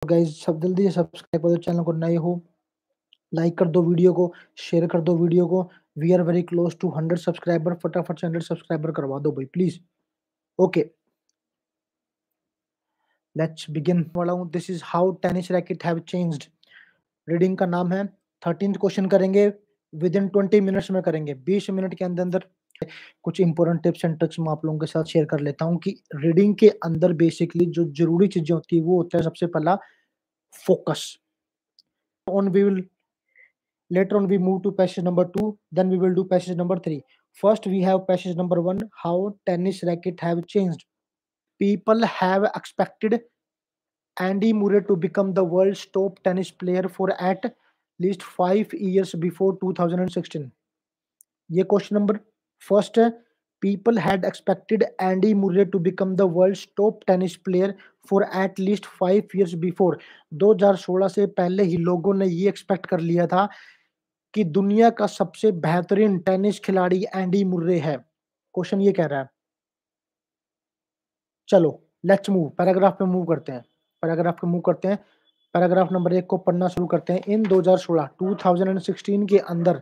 Guys सब जल्दी से सब्सक्राइब कर दो चैनल को, नए हो लाइक कर दो वीडियो को, शेयर कर दो वीडियो को। We are very close to 100 subscriber, फटाफट से 100 सब्सक्राइबर करवा दो भाई प्लीज। ओके, लेट्स बिगिन वाला हूँ। This is how tennis racket have changed. Reading का नाम है। 13th क्वेश्चन करेंगे, विद इन 20 मिनट्स में करेंगे, 20 मिनट के अंदर अंदर। कुछ इंपॉर्टेंट टिप्स एंड ट्रिक्स मैं आप लोगों के साथ शेयर कर लेता हूँ कि रीडिंग के अंदर बेसिकली जो जरूरी चीजें होती है वो होता है सबसे पहला focus. On we will Later on, we move to passage number 2. Then we will do passage number 3. First, we have passage number 1. How tennis racket have changed. People have expected Andy Murray to become the world's top tennis player for at least 5 years before 2016. ये question number first है। People had expected Andy Murray to become the world's top tennis player for at least 5 years before. 2016 से पहले ही लोगों ने ये expect कर लिया था कि दुनिया का सबसे बेहतरीन टेनिस खिलाड़ी एंडी मुर्रे है। क्वेश्चन ये कह रहा है। चलो लेट्स मूव, पैराग्राफ पे मूव करते हैं। पैराग्राफ नंबर 1 को पढ़ना शुरू करते हैं। इन 2016 के अंदर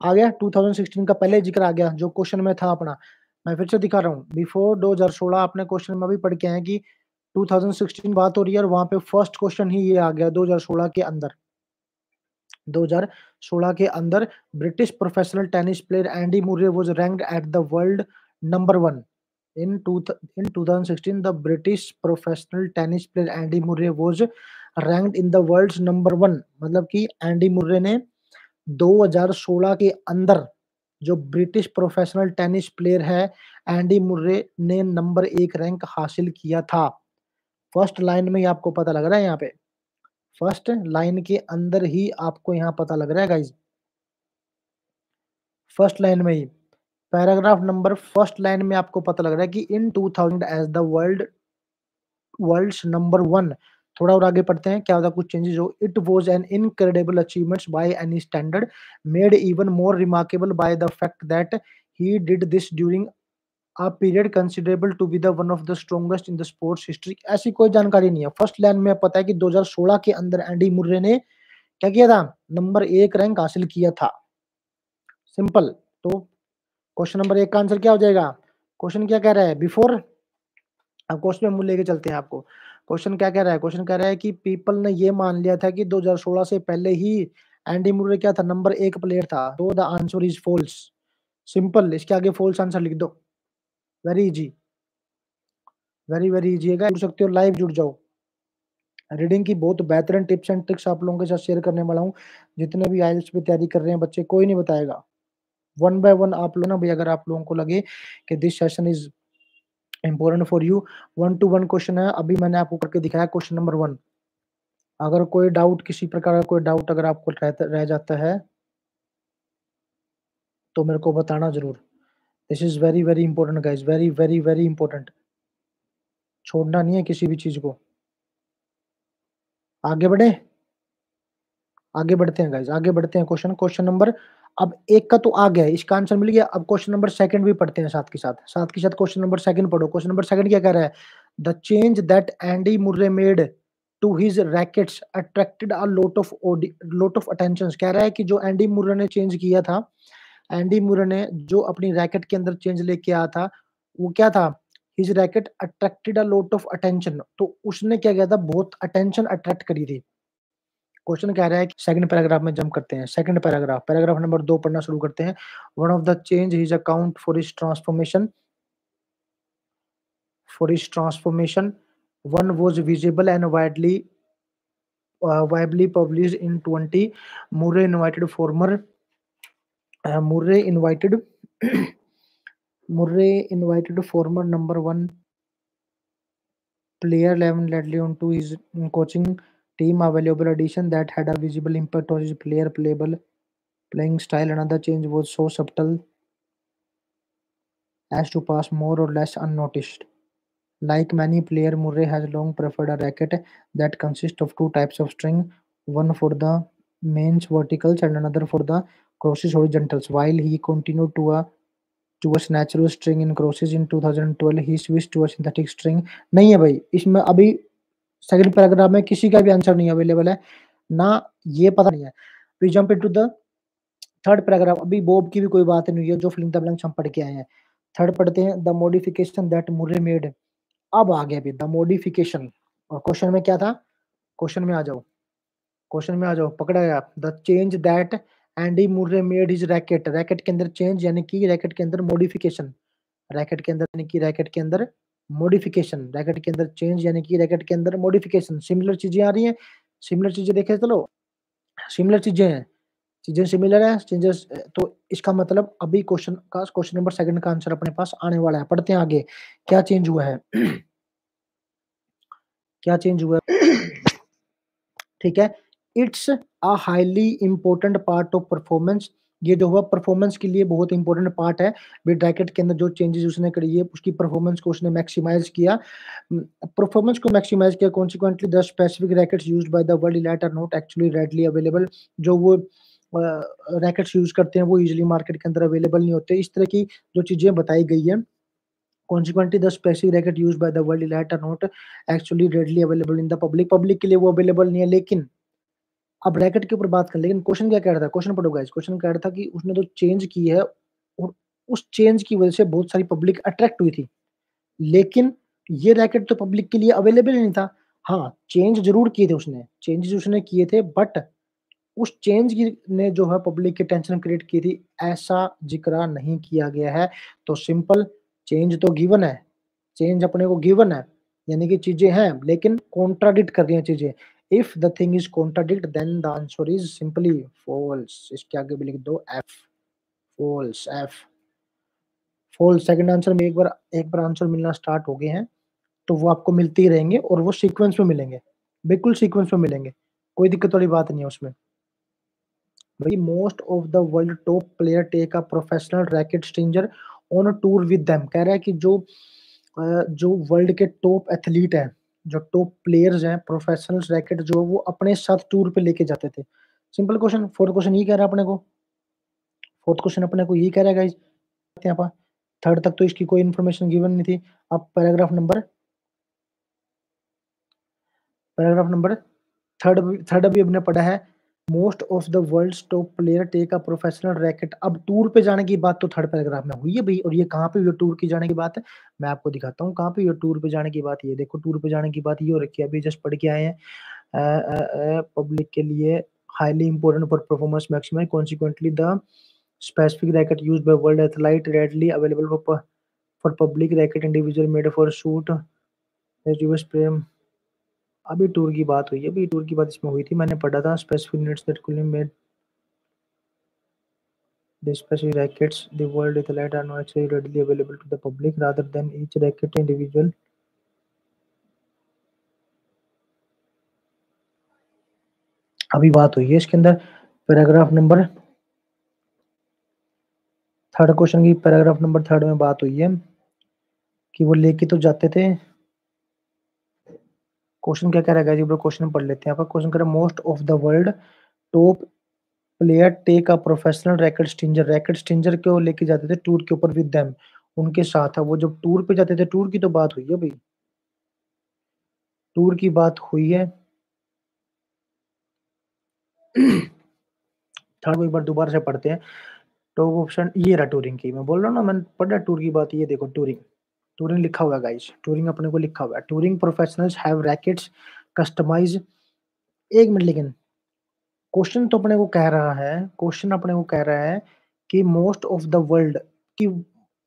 आ गया, 2016 का पहले जिक्र आ गया जो क्वेश्चन में था अपना। मैं फिर से दिखा रहा हूँ, बिफोर 2016 अपने क्वेश्चन में भी पढ़ के आए कि 2016 बात हो रही है और वहां पे फर्स्ट क्वेश्चन ही ये आ गया 2016 के अंदर। 2016 के अंदर British professional tennis player Andy Murray was ranked at the world number 1 in 2016. The British professional tennis player Andy Murray was ranked in the world's number 1. मतलब कि एंडी मुर्रे ने 2016 के अंदर जो ब्रिटिश प्रोफेशनल टेनिस प्लेयर है Andy Murray ने number 1 rank हासिल किया था। फर्स्ट लाइन में ही आपको पता लग रहा है, यहाँ पे फर्स्ट लाइन के अंदर ही आपको यहाँ पता लग रहा है गाइज। फर्स्ट लाइन में ही पैराग्राफ नंबर फर्स्ट लाइन में आपको पता लग रहा है कि इन 2000 एज द वर्ल्ड्स नंबर 1। थोड़ा और आगे पढ़ते हैं क्या होता कुछ चेंजेस हो। It was an incredible achievement by any standard, made even more remarkable by the fact that he did this during a period considerable to be the one of the strongest in the sports history. ऐसी कोई जानकारी नहीं है। First line में पता है कि 2016 के अंदर एंडी मुर्रे ने क्या किया था, नंबर 1 रैंक हासिल किया था। सिंपल। तो क्वेश्चन नंबर 1 का आंसर क्या हो जाएगा। क्वेश्चन क्या कह रहा है बिफोर, अब क्वेश्चन में लेके चलते हैं आपको। क्वेश्चन क्या कह रहा है, क्वेश्चन कह रहा है कि पीपल ने ये मान लिया था कि 2016 से पहले ही एंडी मुर्रे क्या था, नंबर 1 प्लेयर था। तो the answer is false. Simple, इसके आगे फॉल्स आंसर लिख दो। वेरी इजी, वेरी इजी है। जुड़ सकते हो, लाइव जुड़ जाओ। रीडिंग की बहुत बेहतरीन टिप्स एंड ट्रिक्स आप लोगों के साथ शेयर करने वाला हूँ। जितने भी आइल्स पे तैयारी कर रहे हैं बच्चे, कोई नहीं बताएगा। वन बाय वन आप लोग ना भाई, अगर आप लोगों को लगे कि this session is important for you, 1-to-1 question है। अभी मैंने आपको करके दिखाया क्वेश्चन नंबर 1। अगर कोई डाउट, किसी प्रकार का कोई डाउट अगर आपको रह जाता है तो मेरे को बताना जरूर। This is very important guys, very important. छोड़ना नहीं है किसी भी चीज को। आगे बढ़ते हैं गाइज, आगे बढ़ते हैं। क्वेश्चन नंबर अब 1 का तो आ गया है, इसका आंसर मिल गया। अब क्वेश्चन नंबर 2 भी पढ़ते हैं साथ के साथ क्वेश्चन नंबर 2 पढ़ो। क्वेश्चन नंबर 2 क्या कह रहा है। The change that Andy Murray made to his rackets attracted a lot of attention. कह रहा है कि जो एंडी मुर्रे ने चेंज किया था, एंडी मुर्रे ने जो अपनी रैकेट के अंदर चेंज लेके आया था, वो क्या था, his racket attracted a lot of attention. तो उसने क्या किया था, बहुत अटेंशन अट्रैक्ट करी थी। क्वेश्चन कह रहा है कि सेकंड पैराग्राफ में जंप करते हैं। सेकंड पैराग्राफ नंबर 2 पढ़ना शुरू करते हैं। One of the change his account for his transformation one was visible and widely published in 20. Murray invited former Murray invited former number 1 player Levin Ledley onto his coaching team, a valuable addition that had a visible impact on his playing style. Another change was so subtle as to pass more or less unnoticed. Like many players, Murray has long preferred a racket that consists of 2 types of string, one for the mains verticals and another for the crosses horizontals. While he continued to a natural string in crosses in 2012, he switched to a synthetic string. नहीं है भाई, इसमें अभी second paragraph में किसी का भी answer नहीं अवेलेबल है, ना ये पता नहीं है। We jump into the third paragraph, अभी बॉब की भी कोई बात नहीं हुई है, जो फिल इन द ब्लैंक्स हम पढ़ के आए हैं। थर्ड पढ़ते हैं, the modification that Murray made. अब आ गया अभी द मॉडिफिकेशन, और क्वेश्चन में क्या था? क्वेश्चन में आ जाओ, क्वेश्चन में आ जाओ, पकड़ा गया। The change that Andy Murray made his racket, racket के अंदर चेंज यानी कि रैकेट के अंदर मॉडिफिकेशन, रैकेट के अंदर यानी कि रैकेट के अंदर मॉडिफिकेशन, रैकेट के अंदर चेंज यानी कि रैकेट के अंदर मॉडिफिकेशन। सिमिलर चीजें आ रही हैं, सिमिलर चीजें देखे चलो, सिमिलर चीजें हैं, चीजें सिमिलर है, चेंजेस, तो इसका मतलब अभी क्वेश्चन नंबर सेकंड का आंसर अपने पास आने वाला है। पढ़ते हैं आगे, क्या चेंज हुआ है? क्या चेंज हुआ है? ठीक है, it's a highly important part of performance, ये जो हुआ परफॉर्मेंस के लिए बहुत इंपॉर्टेंट पार्ट है। बिट रैकेट के अंदर जो चेंजेस उसने करी है, उसकी परफॉर्मेंस को उसने मैक्सिमाइज किया, परफॉर्मेंस को मैक्सिमाइज किया। Consequently the specific rackets used by the world elite are not actually readily available, जो वो रैकेट्स यूज करते हैं वो इजीली मार्केट के अंदर अवेलेबल नहीं होते। इस तरह की जो चीजें बताई गई है, consequently the specific racket used by the world elite are not actually readily available in the public के लिए वो अवेलेबल नहीं है। लेकिन अब रैकेट के ऊपर बात करें, लेकिन क्वेश्चन क्या कह रहा था? क्वेश्चन पढ़ो गाइस, क्वेश्चन कह रहा था कि उसने तो चेंज की है और उस चेंज की वजह से बहुत सारी पब्लिक अट्रैक्ट हुई थी, लेकिन ये रैकेट तो पब्लिक के लिए अवेलेबल ही नहीं था। हाँ, चेंज जरूर किए थे उसने, चेंजेस उसने किए थे, बट उस चेंज की ने जो है पब्लिक की टेंशन क्रिएट की थी, ऐसा जिक्र नहीं किया गया है। तो सिंपल, चेंज तो गिवन है, चेंज अपने को गिवन है, यानी कि चीजें हैं लेकिन कॉन्ट्राडिक्ट कर रही हैं चीजें। If the thing is contradict then the answer is simply false. इसके आगे भी लिख दो F, false, F false. Second answer में एक बार आंसर मिलना स्टार्ट हो गए हैं तो वो आपको मिलते ही रहेंगे और वो सीक्वेंस में मिलेंगे, बिल्कुल सीक्वेंस में मिलेंगे, कोई दिक्कत वाली बात नहीं है उसमें। भाई most of the world top player take a professional racket stringer on tour with them, कह रहा है कि जो वर्ल्ड के टॉप एथलीट हैं, जो टॉप प्लेयर्स हैं, प्रोफेशनल्स रैकेट जो वो अपने साथ टूर पे लेके जाते थे। सिंपल क्वेश्चन, फोर्थ क्वेश्चन ये कह रहा है अपने को, फोर्थ क्वेश्चन अपने को ये कह रहा है गाइस। यहाँ पर थर्ड तक तो इसकी कोई इन्फॉर्मेशन गिवन नहीं थी। अब पैराग्राफ नंबर थर्ड, थर्ड अभी हमने पढ़ा है, most of the world's top player take a professional racket. अब टूर पे जाने की बात तो थर्ड पैराग्राफ में हुई है भाई, और ये कहाँ पे ये टूर की जाने की बात है, मैं आपको दिखाता हूँ कहाँ पे ये टूर पे जाने की बात। ये देखो टूर पे जाने की बात ये हो रखी है, अभी जस्ट पढ़ के आए हैं। पब्लिक के लिए highly important for performance maximum, consequently the specific racket used by world athlete readily available for public racket individual made for shoot प्रेम। अभी टूर की बात हुई है, अभी टूर की बात इसमें हुई थी, मैंने पढ़ा था स्पेसिफिक यूनिट्स दैट कुल made the specific rackets the world athlete are not actually readily available to the public rather than each racket individual। अभी बात हुई है इसके अंदर पैराग्राफ नंबर थर्ड, क्वेश्चन की पैराग्राफ नंबर थर्ड में बात हुई है कि वो लेके तो जाते थे। क्वेश्चन क्या कह रहा है, क्वेश्चन पढ़ लेते हैं। आपका क्वेश्चन कह रहा है most of the world top player take a professional racket stringer, racket stringer को लेके जाते थे टूर के ऊपर विद देम, उनके साथ है वो। जब टूर पे जाते थे, टूर की तो बात हुई है भाई, टूर की बात हुई है। थर्ड को एक बार दोबारा से पढ़ते हैं। टॉप ऑप्शन ये रहा टूरिंग की, मैं बोल रहा हूँ ना, मैंने पढ़ा टूर की बात। ये देखो टूरिंग, टूरिंग लिखा हुआ है गाइस, टूरिंग अपने को लिखा हुआ है। Touring professionals have rackets customize, एक मिनट, लेकिन क्वेश्चन तो अपने को कह रहा है, क्वेश्चन अपने को कह रहा है कि मोस्ट ऑफ द वर्ल्ड, की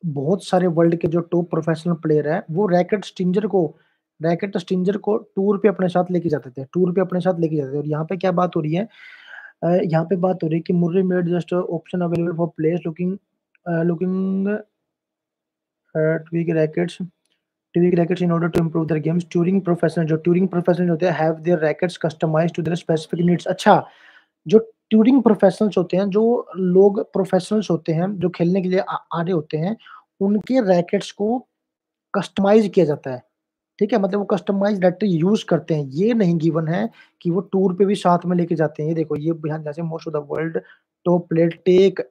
बहुत सारे वर्ल्ड के जो टॉप प्रोफेशनल प्लेयर है वो रैकेट स्टिंजर को टूर पे अपने साथ लेके जाते थे, टूर पे अपने साथ लेके जाते थे। और यहाँ पे क्या बात हो रही है, यहाँ पे बात हो रही है कि Murray made just option available for players looking tweak rackets, tweak rackets in order to improve their games. Touring professional होते हैं have their rackets customised to their specific needs. अच्छा, जो ट्यूरिंग प्रोफेशनल्स होते हैं, जो लोग प्रोफेशनल्स होते हैं, जो खेलने के लिए आ रहे होते हैं, उनके रैकेट्स को कस्टमाइज़ किया जाता है, ठीक है? मतलब वो कस्टमाइज़ डायरेक्टली यूज़ करते हैं। ये नहीं गिवन है कि वो टूर पे भी साथ में लेके जाते हैं। ये देखो, ये यहाँ जैसे most of the world top player take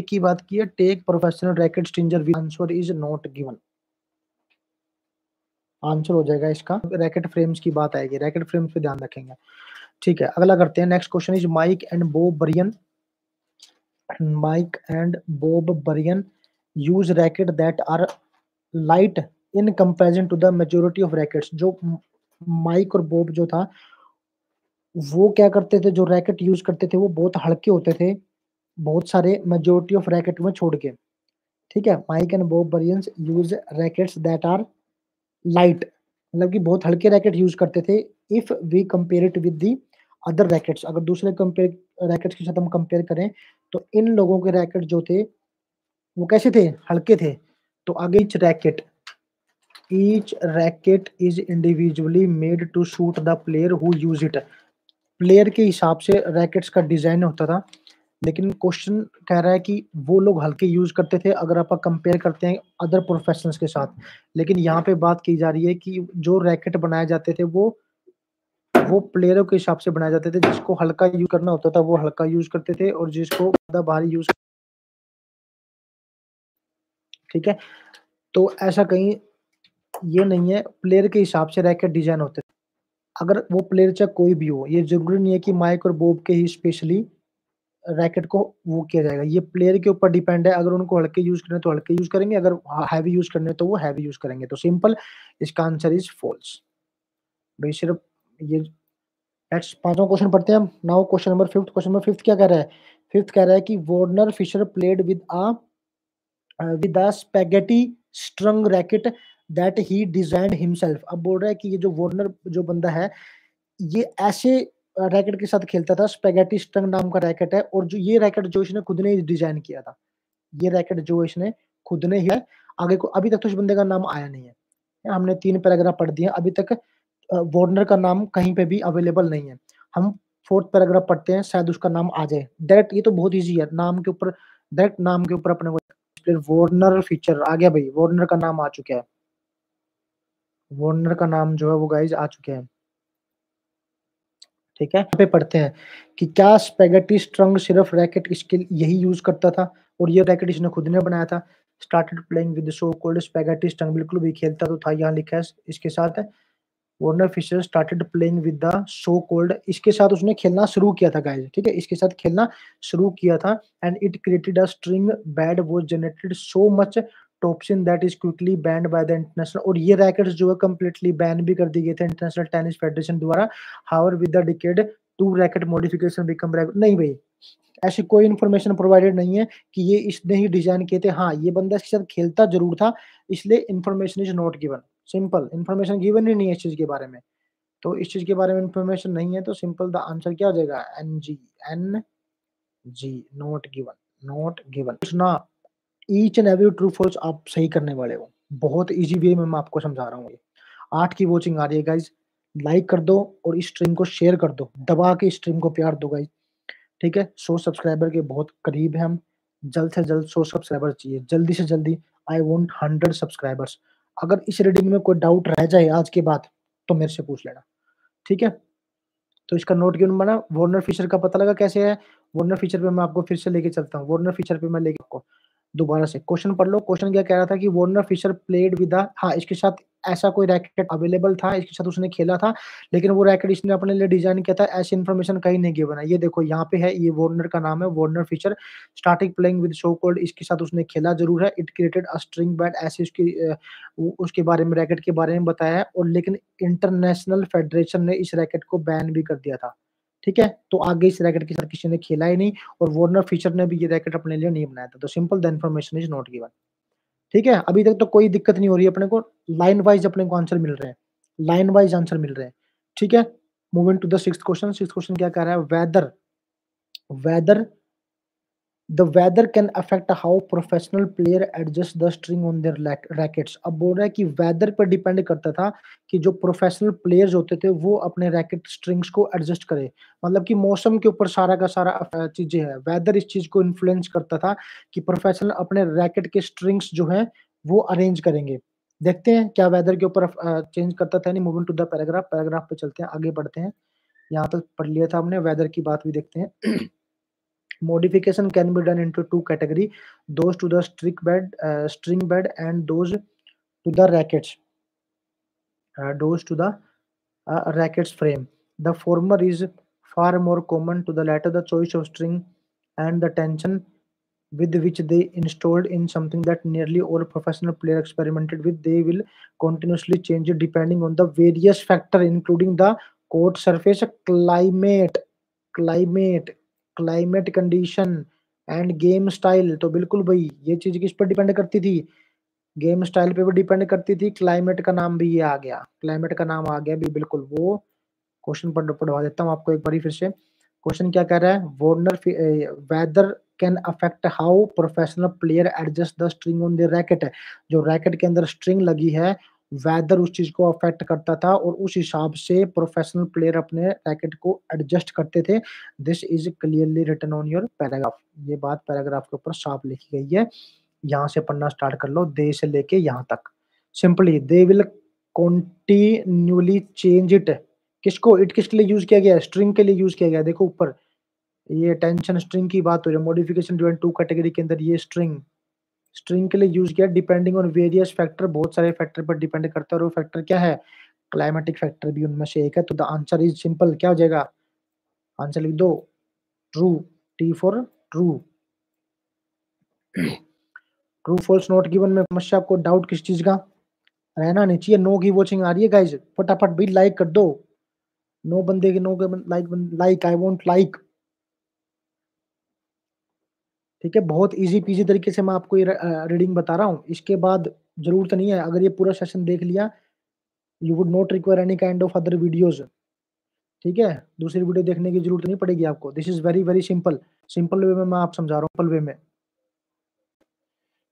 की बात की है, take professional racket stringer, answer is not given. Answer हो जाएगा इसका रैकेट फ्रेम्स की बात आएगी, रैकेट फ्रेम्स पे ध्यान रखेंगे। ठीक है, अगला करते हैं। Next question is Mike and Bob Bryan. Mike and Bob Bryan use racket that are light in comparison to the majority of rackets. जो माइक और बॉब जो था, वो क्या करते थे, जो रैकेट यूज करते थे वो बहुत हल्के होते थे, बहुत सारे मेजॉरिटी ऑफ रैकेट में छोड़ के। ठीक है, Mike and Bob Bryans use rackets that are light, मतलब कि बहुत हल्के रैकेट यूज करते थे। If we compare it with the other rackets, अगर दूसरे कंपेयर रैकेट्स के साथ हम कंपेयर करें तो इन लोगों के रैकेट जो थे वो कैसे थे, हल्के थे। तो आगे each racket is individually made to suit the player who use it. Player के हिसाब से रैकेट्स का डिजाइन होता था, लेकिन क्वेश्चन कह रहा है कि वो लोग हल्के यूज करते थे अगर आप कंपेयर करते हैं अदर प्रोफेशनल्स के साथ। लेकिन यहाँ पे बात की जा रही है कि जो रैकेट बनाए जाते थे वो प्लेयरों के हिसाब से बनाए जाते थे, जिसको हल्का यूज करना होता था वो हल्का यूज करते थे और जिसको ज्यादा भारी यूज। ठीक है, तो ऐसा कहीं ये नहीं है, प्लेयर के हिसाब से रैकेट डिजाइन होते थे। अगर वो प्लेयर चाहे कोई भी हो, ये जरूरी नहीं है कि माइक और बॉब के ही स्पेशली रैकेट को वो किया जाएगा, ये प्लेयर के ऊपर डिपेंड है। अगर उनको हल्के यूज करने तो हल्के यूज करेंगे, अगर हैवी यूज करने तो वो हैवी यूज करेंगे। तो सिंपल, इसका आंसर इज फॉल्स। भाई सिर्फ ये। नेक्स्ट पांचवा क्वेश्चन पढ़ते हैं हम। Now question number fifth. Question number fifth क्या कह रहा है? फिफ्थ कह रहा है कि Warner Fisher played with a spaghetti strung racket that he designed himself. अब बोल रहा है कि ये जो वार्नर जो बंदा है, ये ऐसे रैकेट के साथ खेलता था, स्पेगेटी स्ट्रंग नाम का रैकेट है, और जो ये रैकेट जो इसने खुद ने डिजाइन किया था, ये रैकेट जो इसने खुद ने ही है। आगे को अभी तक तो इस बंदे का नाम आया नहीं है। हमने 3 पैराग्राफ पढ़ दिए, अभी तक वार्नर का नाम कहीं पे भी अवेलेबल नहीं है। हम 4th पैराग्राफ पढ़ते हैं, शायद उसका नाम आ जाए डायरेक्ट। ये तो बहुत ईजी है, नाम के ऊपर डायरेक्ट नाम के ऊपर अपने को फिर वार्नर फीचर आ गया भाई, वार्नर का नाम आ चुका है। वार्नर का नाम जो है वो गाइस आ चुके हैं। ठीक है, यहाँ पे पढ़ते हैं कि क्या स्पेगेटी स्ट्रंग सिर्फ रैकेट इसके यही यूज करता था और ये रैकेट इसने खुद ने बनाया था। Started playing with so called spaghetti स्ट्रंग, बिल्कुल भी खेलता तो था, यहाँ लिखा है इसके साथ है। Warner Fisher started playing with the so called, इसके साथ उसने खेलना शुरू किया था गाइस। ठीक है, इसके साथ खेलना शुरू किया था। And it created a string bad was generated so much toxin that is quickly band by the international, और ये रैकेट्स जो है कंप्लीटली बैन भी कर दिए गए थे इंटरनेशनल टेनिस फेडरेशन द्वारा। However with the decade to racket modification become नहीं भाई, ऐसी कोई इन्फॉर्मेशन प्रोवाइडेड नहीं है कि ये इसने ही डिजाइन किए थे। हाँ, ये बंदा इसके साथ खेलता जरूर था, इसलिए information is not given. Simple, information given ही नहीं है इस चीज के बारे में। तो इस चीज के बारे में इन्फॉर्मेशन नहीं है, तो सिंपल द आंसर क्या हो जाएगा? N G, not given, not given ना। Each and every true false आप सही करने वाले हो, बहुत इजी वे में मैं आपको समझा रहा हूँ। ये 8 की वॉचिंग आ रही है गाइज, लाइक कर दो और इस स्ट्रीम को शेयर कर दो, दबा के स्ट्रीम को प्यार दो गाइज। ठीक है, 100 सब्सक्राइबर के बहुत करीब है हम, जल्द से जल्द 100 सब्सक्राइबर चाहिए, जल्दी से जल्दी। I want 100 subscribers. अगर इस रीडिंग में कोई डाउट रह जाए आज के बाद तो मेरे से पूछ लेना। ठीक है, तो इसका नोट क्यों बना? वार्नर फीचर का पता लगा कैसे है? वार्नर फीचर पे मैं आपको फिर से लेके चलता हूँ, वार्नर फीचर पे मैं लेके आपको दोबारा से क्वेश्चन पढ़ लो। क्वेश्चन क्या कह रहा था कि वार्नर फिशर प्लेड विद हाँ, इसके साथ ऐसा कोई रैकेट अवेलेबल था, इसके साथ उसने खेला था, लेकिन वो रैकेट इसने अपने लिए डिजाइन किया था, ऐसी इन्फॉर्मेशन कहीं नहीं गिवन है। ये देखो यहाँ पे है, ये वार्नर का नाम है, Warner Fisher starting playing with so called, इसके साथ उसने खेला जरूर है। It created a string bat, ऐसे उसकी उसके बारे में, रैकेट के बारे में बताया है, और लेकिन इंटरनेशनल फेडरेशन ने इस रैकेट को बैन भी कर दिया था। ठीक है, तो आगे इस रैकेट के साथ किसी ने खेला ही नहीं, और वार्नर फिशर ने भी ये रैकेट अपने लिए नहीं बनाया था। तो simple the information is not given. ठीक है, अभी तक तो कोई दिक्कत नहीं हो रही है अपने को, लाइन वाइज अपने को आंसर मिल रहे हैं, लाइन वाइज आंसर मिल रहे हैं। ठीक है, moving to the sixth question. Sixth question क्या कह रहा है? Weather weather the weather can affect how professional player adjust the string on their rackets. अब बोल रहा है कि वेदर पर डिपेंड करता था कि जो प्रोफेशनल प्लेयर्स होते थे वो अपने रैकेट स्ट्रिंग्स को एडजस्ट करे। मतलब कि मौसम के ऊपर सारा का सारा चीजें है, वेदर इस चीज को इन्फ्लुएंस करता था कि प्रोफेशनल अपने रैकेट के स्ट्रिंग्स जो है वो अरेंज करेंगे। देखते हैं क्या वेदर के ऊपर चेंज करता था। नहीं, moving to the paragraph, paragraph पे चलते हैं, आगे बढ़ते हैं। यहाँ तक पढ़ लिया था हमने, वेदर की बात भी देखते हैं। Modification can be done into two category, those to the string bed and those to the rackets. doors to the racket's frame. The former is far more common to the latter. The choice of string and the tension with which they installed in something that nearly all professional players experimented with. They will continuously change it depending on the various factors, including the court surface, climate, climate condition end game style. तो बिल्कुल भाई ये चीज किस पर depend करती थी, game style पे भी डिपेंड करती थी। क्लाइमेट का नाम भी ये आ गया, क्लाइमेट का नाम आ गया भी बिल्कुल। वो क्वेश्चन पढ़वा देता हूँ आपको एक बारी फिर से। क्वेश्चन क्या कह रहा है, Warner weather can affect how professional player adjust the string on the racket है। जो रैकेट के अंदर स्ट्रिंग लगी है, वेदर उस चीज को अफेक्ट करता था और उस हिसाब से प्रोफेशनल प्लेयर अपने रैकेट को एडजस्ट करते थे। This is clearly written on your paragraph. ये बात पैराग्राफ के ऊपर साफ लिखी गई है। यहाँ से पढ़ना स्टार्ट कर लो, दे से लेके यहाँ तक। Simply they will continuously change it. किसको, इट किसके लिए यूज किया गया है, स्ट्रिंग के लिए यूज किया गया है। देखो ऊपर ये टेंशन स्ट्रिंग की बात हो रही है, मॉडिफिकेशन जो है टू कैटेगरी के अंदर ये स्ट्रिंग, स्ट्रिंग के लिए यूज किया डिपेंडिंग ऑन वेरियस फैक्टर, बहुत सारे फैक्टर पर डिपेंड करता है और वो फैक्टर क्या है, क्लाइमेटिक फैक्टर भी उनमें से एक है। तो द आंसर इज सिंपल, क्या हो जाएगा, आंसर लिख दो true, T for true. True false not given में समस्या, आपको डाउट किस चीज का रहना नहीं चाहिए। नो की वॉचिंग आ रही है गाइज, फटाफट भी लाइक कर दो। नो बंदे के नो के like, like I want like. ठीक है, बहुत इजी पीजी तरीके से मैं आपको ये रीडिंग बता रहा हूँ। इसके बाद जरूरत नहीं है, अगर ये पूरा सेशन देख लिया, you would not require any kind of other videos. ठीक है, दूसरी वीडियो देखने की जरूरत नहीं पड़ेगी आपको। This is very very simple, simple way में मैं आप समझा रहा हूँ, सिंपल वे में।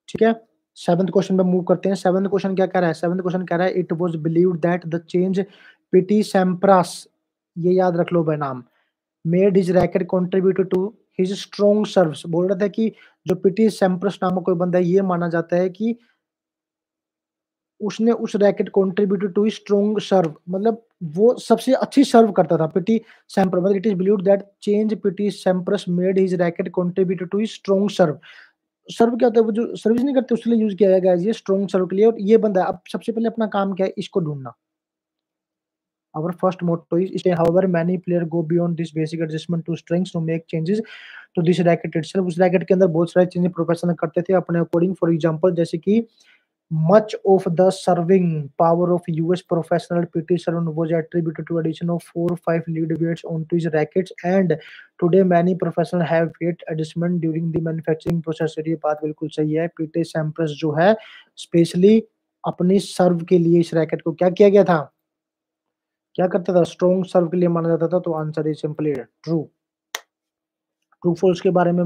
ठीक है, सेवंथ क्वेश्चन पे मूव करते हैं। सेवंथ क्वेश्चन क्या कह रहा है, सेवंथ क्वेश्चन कह रहा है it was believed that the change Pete Sampras, ये याद रख लो भाई नाम, made his racket contributed to his strong serves. बोल रहा था कि जो पीटी सैम्प्रास नामक कोई बंदा है, ये माना जाता है कि उसने उस racket contributed to strong serve, मतलब वो सबसे अच्छी सर्व करता था पीटी सैम्प्रास। मतलब it is believed that change Pete Sampras made his racket contributed to strong serve. Serve क्या होता है, वो जो सर्विस नहीं करते उसके लिए यूज किया गया है ये स्ट्रॉन्ग सर्व के लिए। और ये बंदा अब सबसे पहले अपना काम क्या है, इसको ढूंढना। Our first motto is stay. However, many players go beyond this basic adjustment to strengths to make changes to this racket itself. उस रैकेट के अंदर बहुत सारी चीजें प्रोफेशनल करते थे अपने अकॉर्डिंग। फॉर एग्जांपल जैसे कि much of the serving power of US professional PT Sharma was attributed to addition of 4 or 5 lead weights onto his rackets, and today many professionals have weight adjustment during the manufacturing process। ये बात बिल्कुल सही है। PT Sampras जो है specially अपनी सर्व के लिए इस रैकेट को क्या किया गया था, क्या करता था, स्ट्रॉन्ग सर्व के लिए माना जाता था। तो answer is simply true. True false के बारे में